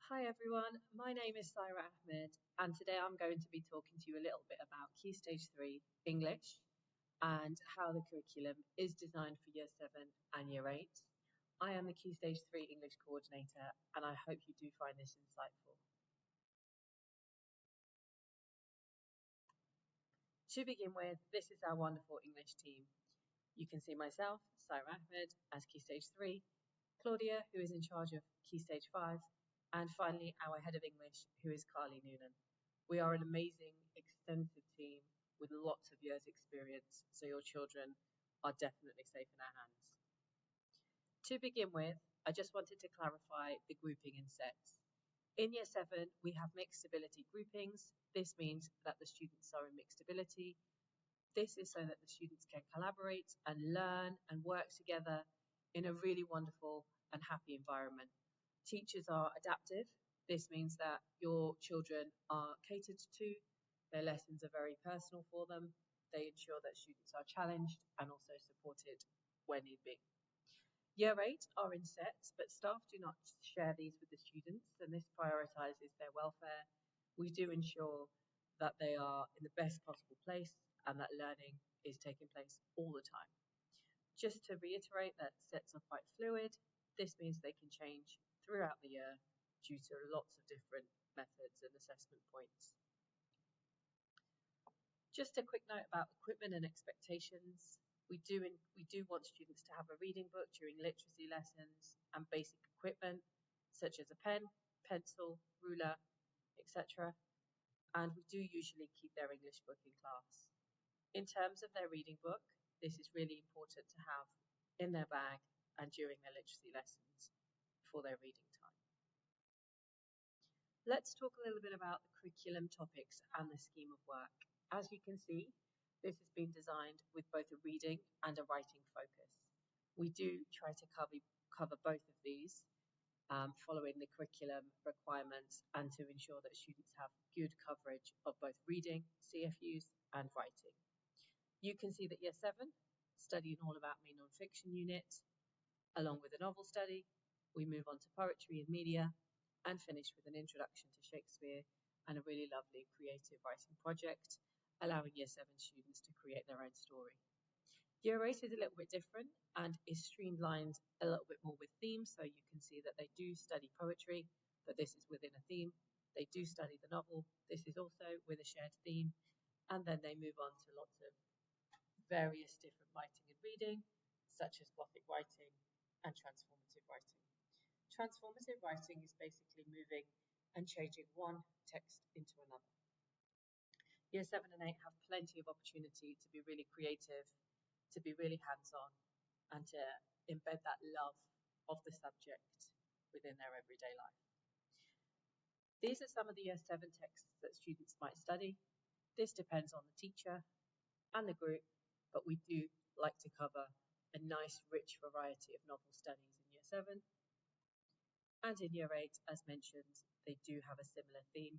Hi everyone, my name is Saira Ahmed, and today I'm going to be talking to you a little bit about Key Stage 3 English and how the curriculum is designed for Year 7 and Year 8. I am the Key Stage 3 English coordinator, and I hope you do find this insightful. To begin with, this is our wonderful English team. You can see myself, Saira Ahmed, as Key Stage 3, Claudia, who is in charge of Key Stage 5, and finally our Head of English, who is Carly Noonan. We are an amazing, extensive team with lots of years' experience, so your children are definitely safe in our hands. To begin with, I just wanted to clarify the grouping in sets. In Year 7, we have mixed ability groupings. This means that the students are in mixed ability. This is so that the students can collaborate and learn and work together in a really wonderful and happy environment. Teachers are adaptive. This means that your children are catered to. Their lessons are very personal for them. They ensure that students are challenged and also supported when need be. Year 8 are in sets, but staff do not share these with the students, and this prioritises their welfare. We do ensure that they are in the best possible place and that learning is taking place all the time. Just to reiterate that sets are quite fluid, this means they can change throughout the year due to lots of different methods and assessment points. Just a quick note about equipment and expectations. We do want students to have a reading book during literacy lessons and basic equipment such as a pen, pencil, ruler, etc. And we do usually keep their English book in class. In terms of their reading book, this is really important to have in their bag and during their literacy lessons for their reading time. Let's talk a little bit about the curriculum topics and the scheme of work. As you can see, this has been designed with both a reading and a writing focus. We do try to cover both of these following the curriculum requirements and to ensure that students have good coverage of both reading, CFUs and writing. You can see that Year 7 studying all about me non-fiction unit. Along with a novel study, we move on to poetry and media and finish with an introduction to Shakespeare and a really lovely creative writing project, allowing Year 7 students to create their own story. Year 8 is a little bit different and is streamlined a little bit more with themes, so you can see that they do study poetry, but this is within a theme. They do study the novel, this is also with a shared theme, and then they move on to lots of various different writing and reading, such as Gothic writing and transformative writing. Transformative writing is basically moving and changing one text into another. Year 7 and 8 have plenty of opportunity to be really creative, to be really hands-on, and to embed that love of the subject within their everyday life. These are some of the Year 7 texts that students might study. This depends on the teacher and the group, but we do like to cover a nice rich variety of novel studies in Year 7. And in Year 8, as mentioned, they do have a similar theme,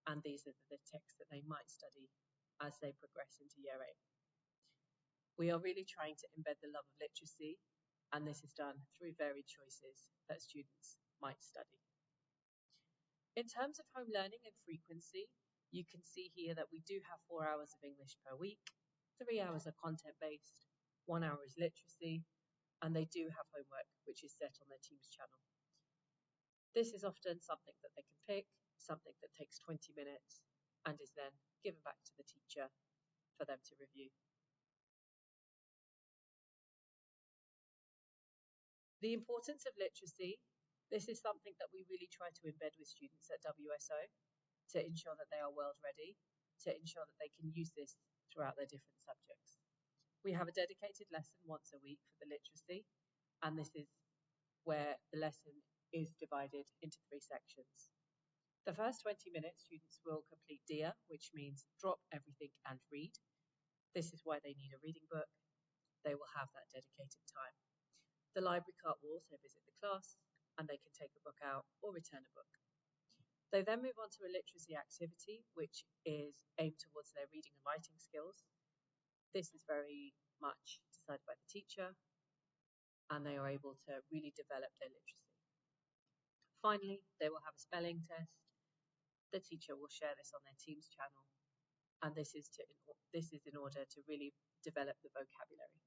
and these are the texts that they might study as they progress into Year 8. We are really trying to embed the love of literacy, and this is done through varied choices that students might study. In terms of home learning and frequency, you can see here that we do have 4 hours of English per week. 3 hours are content-based, 1 hour is literacy, and they do have homework which is set on their Teams channel. This is often something that they can pick, something that takes 20 minutes and is then given back to the teacher for them to review. The importance of literacy, this is something that we really try to embed with students at WSO to ensure that they are world ready, to ensure that they can use this throughout their different subjects. We have a dedicated lesson once a week for the literacy, and this is where the lesson is divided into 3 sections. The first 20 minutes, students will complete DEAR, which means drop everything and read. This is why they need a reading book. They will have that dedicated time. The library clerk will also visit the class, and they can take a book out or return a book. They then move on to a literacy activity, which is aimed towards their reading and writing skills. This is very much decided by the teacher, and they are able to really develop their literacy. Finally, they will have a spelling test. The teacher will share this on their Teams channel, and this is in order to really develop the vocabulary.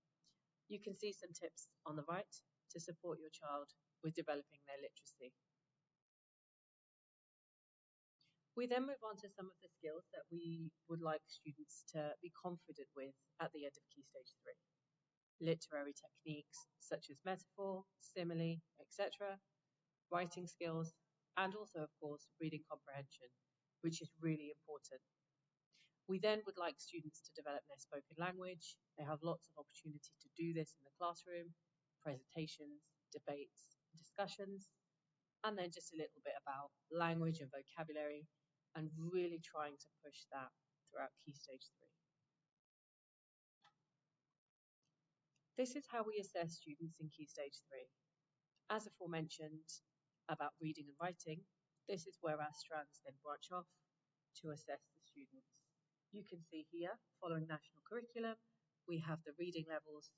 You can see some tips on the right to support your child with developing their literacy. We then move on to some of the skills that we would like students to be confident with at the end of Key Stage 3. Literary techniques such as metaphor, simile, etc., writing skills, and also, of course, reading comprehension, which is really important. We then would like students to develop their spoken language. They have lots of opportunity to do this in the classroom, presentations, debates, discussions, and then just a little bit about language and vocabulary, and really trying to push that throughout Key Stage 3. This is how we assess students in Key Stage 3. As aforementioned about reading and writing, this is where our strands then branch off to assess the students. You can see here, following national curriculum, we have the reading levels,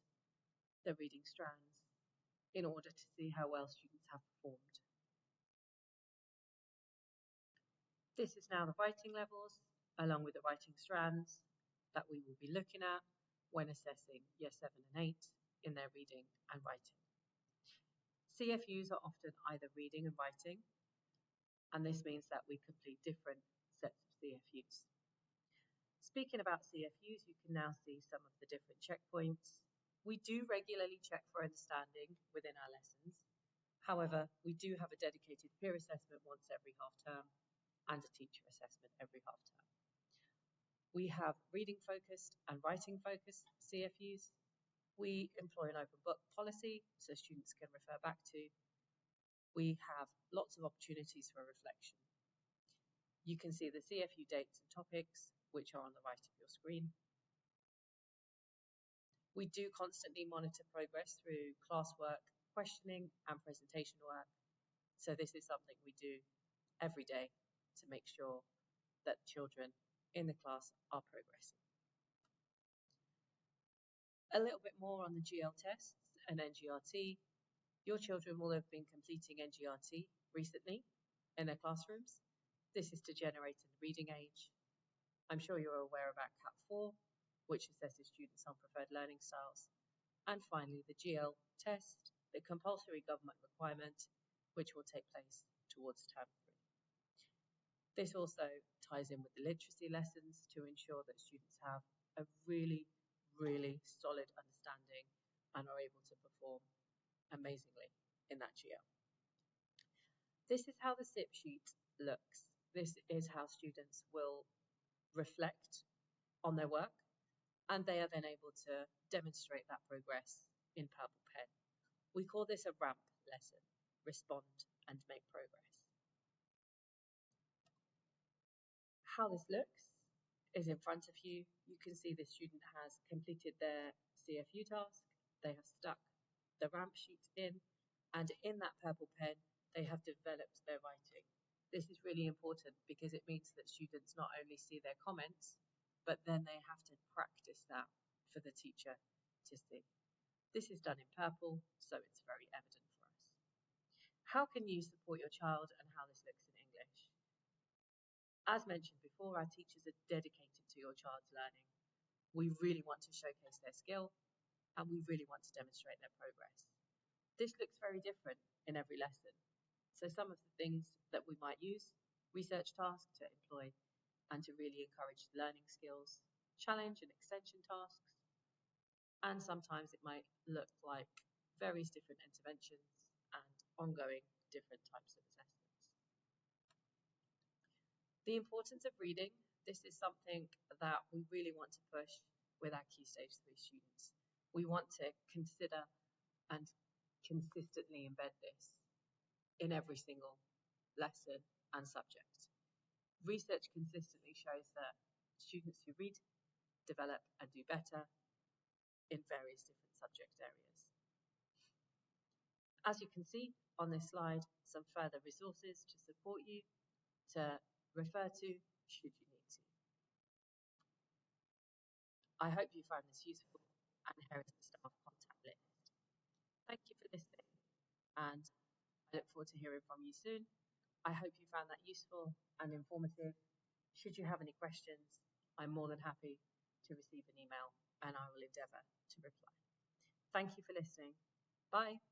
the reading strands, in order to see how well students have performed. This is now the writing levels, along with the writing strands that we will be looking at when assessing Year 7 and 8 in their reading and writing. CFUs are often either reading and writing, and this means that we complete different sets of CFUs. Speaking about CFUs, you can now see some of the different checkpoints. We do regularly check for understanding within our lessons. However, we do have a dedicated peer assessment once every half term and a teacher assessment every half term. We have reading focused and writing focused CFUs. We employ an open book policy so students can refer back to. We have lots of opportunities for reflection. You can see the CFU dates and topics, which are on the right of your screen. We do constantly monitor progress through classwork, questioning, and presentation work. So this is something we do every day to make sure that children in the class are progressing. A little bit more on the GL tests and NGRT. Your children will have been completing NGRT recently in their classrooms. This is to generate a reading age. I'm sure you're aware about CAT 4, which assesses students on preferred learning styles. And finally, the GL test, the compulsory government requirement, which will take place towards term 3. This also ties in with the literacy lessons to ensure that students have a really solid understanding and are able to perform amazingly in that GL. This is how the SIP sheet looks. This is how students will reflect on their work, and they are then able to demonstrate that progress in purple pen. We call this a RAMP lesson, respond and make progress. How this looks is in front of you. You can see the student has completed their CFU task. They have stuck the RAMP sheet in, and in that purple pen, they have developed their writing. This is really important because it means that students not only see their comments, but then they have to practice that for the teacher to see. This is done in purple, so it's very evident for us. How can you support your child and how this looks in English? As mentioned before, our teachers are dedicated to your child's learning. We really want to showcase their skill, and we really want to demonstrate their progress. This looks very different in every lesson. So some of the things that we might use, research tasks to employ and to really encourage learning skills, challenge and extension tasks, and sometimes it might look like various different interventions and ongoing different types of assessments. The importance of reading, this is something that we really want to push with our Key Stage 3 students. We want to consider and consistently embed this in every single lesson and subject. Research consistently shows that students who read, develop and do better in various different subject areas. As you can see on this slide, some further resources to support you to refer to should you need to. I hope you found this useful, and here is the staff contact list. Thank you for listening, and I look forward to hearing from you soon. I hope you found that useful and informative. Should you have any questions, I'm more than happy to receive an email and I will endeavour to reply. Thank you for listening. Bye.